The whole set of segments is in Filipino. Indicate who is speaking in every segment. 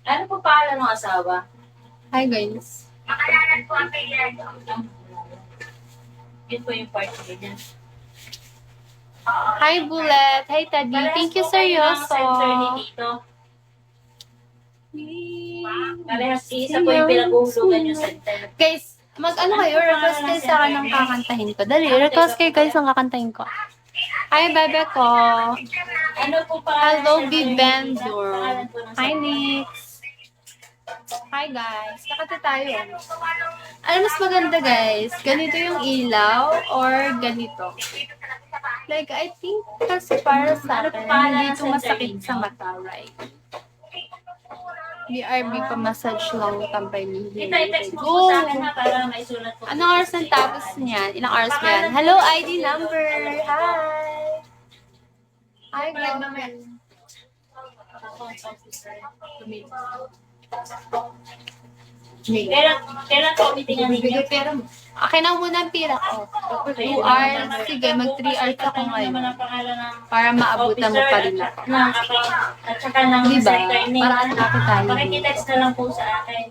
Speaker 1: Ano po pangalan ng asawa?
Speaker 2: Hi guys.
Speaker 1: Yun po yung party niya.
Speaker 2: Hi Bullet. Hi Teddy. Thank you seryoso.
Speaker 1: Center ni Tito. Parehas isa po yung pinag-uhulugan yung center.
Speaker 2: Guys, mag-ano kayo? Request kayo sa akin ng kakantahin ko. Dali, request kayo guys ng kakantahin ko. Hi, bebe ko.
Speaker 1: Ano po pa?
Speaker 2: Hello, Bibendor. Hi, Nix. Hi, guys. Kakata tayo. Ano mas maganda, guys? Ganito yung ilaw or ganito? Like, I think kasi para sa akin, hindi ito masakit sa mata, right? BRB pa massage lang tampay ni
Speaker 1: I-text mo po sa akin ha, para maisulat ko.
Speaker 2: Anong oras ang tapos niyan? Ilang oras ba yan? Hello, ID number. Hi. Hi, guys.
Speaker 1: Kailan po meetingan ninyo?
Speaker 2: Okay na muna ang pira ko. 2 hours. Sige, mag 3 hours ako ngayon. Para maabutan mo pa rin ako.
Speaker 1: At saka ng
Speaker 2: Diba?
Speaker 1: center name.
Speaker 2: Para hanapin tayo.
Speaker 1: Pakikitext na lang po sa akin.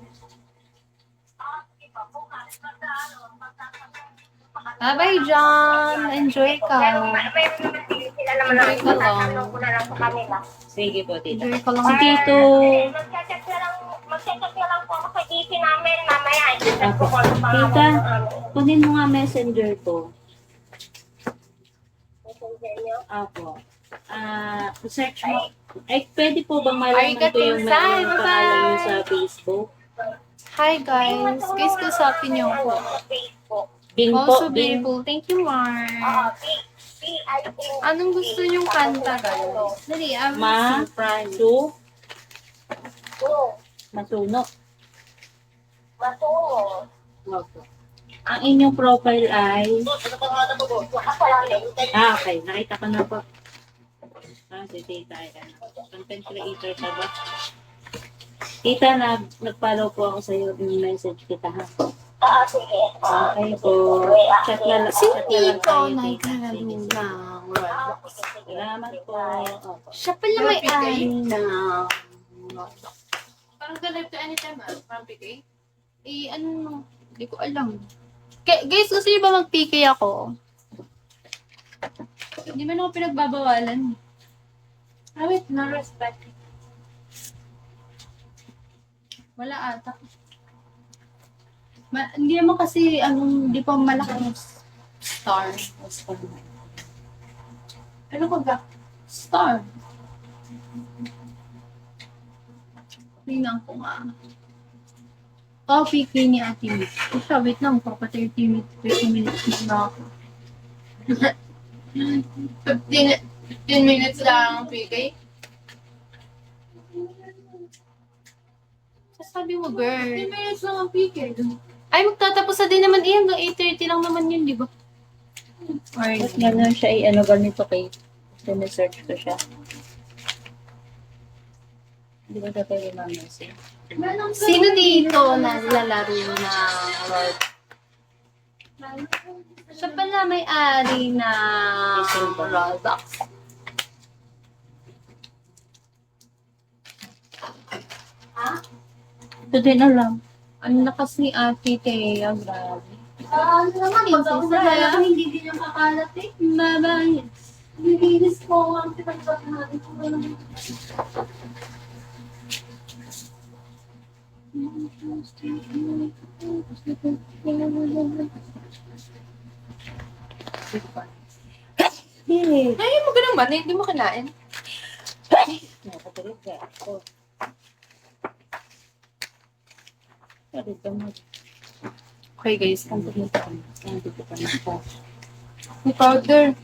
Speaker 2: Bye-bye, John. Enjoy ka. Enjoy ka lang.
Speaker 1: Sige po, tita.
Speaker 2: Enjoy ka lang.
Speaker 1: Si Tito.
Speaker 3: Mag-check na lang po ako sa GC namin mamaya.
Speaker 1: Apo. Tita, kunin mo nga messenger ko. Apo. Search mo. Ay, pwede po bang malaman ko yung
Speaker 2: Arigato,
Speaker 1: pangalan niyo
Speaker 2: bye-bye.
Speaker 1: sa Facebook?
Speaker 2: Hi, guys. Guys, kusapin niyo ko.
Speaker 3: Facebook.
Speaker 1: Bing po,
Speaker 2: Also
Speaker 1: Bing.
Speaker 2: beautiful. Thank you, Mark. Anong gusto niyong kanta, guys? Dali, I'm surprised.
Speaker 1: Matuno.
Speaker 3: Matungo.
Speaker 1: Opo. Ang inyong profile ay... okay. Nakita ko na po. Si Tita ay content creator ka ba? Tita, nag-follow po ako sa iyo. Message kita ha.
Speaker 3: Sige.
Speaker 1: Okay po. Chat na lang.
Speaker 2: Si
Speaker 1: Chat na lang
Speaker 2: Tito,
Speaker 1: tayo, Tita.
Speaker 2: naglaro ng Roblox.
Speaker 1: Salamat po. Opo.
Speaker 2: Siya pala may ay na.
Speaker 4: Parang ganito anytime parang PK.
Speaker 2: Ano, hindi ko alam. Guys, gusto niyo ba mag-PK ako? Hindi man ako pinagbabawalan.
Speaker 4: Wait, no respect.
Speaker 2: Wala ata. Hindi naman kasi, hindi pa malaking star.
Speaker 4: Ano ko ba?
Speaker 2: Star. Tingnan ko nga. Oh, PK ni Ate Mick. Siya, wait lang. Papa 30 minutes na ako.
Speaker 4: 15 minutes lang PK.
Speaker 2: Sabi mo, girl.
Speaker 4: 15 minutes lang ang PK.
Speaker 2: Ay, magtatapos na din naman iyan. 8:30 lang naman yun, di ba? Or,
Speaker 1: Ba't gano'n siya ganito kay search ko siya. Hindi ko na pwede ma-message.
Speaker 2: sino dito naglalaro na Lord? Siya pala may-ari na Roblox.
Speaker 1: Ito din alam.
Speaker 2: Ang lakas ni Ate Thea, grabe.
Speaker 4: Ano naman, pag ako sa lala, hindi din yung kakalat eh.
Speaker 2: Bye-bye.
Speaker 4: Nilinis ko ang pinagsasabi ko. Ay, mo ganun ba? Hindi mo kinain?
Speaker 1: Nakatulog ka ako. Pwede ka mo.
Speaker 2: Okay guys,
Speaker 1: Nandito ka na po.
Speaker 2: may powder.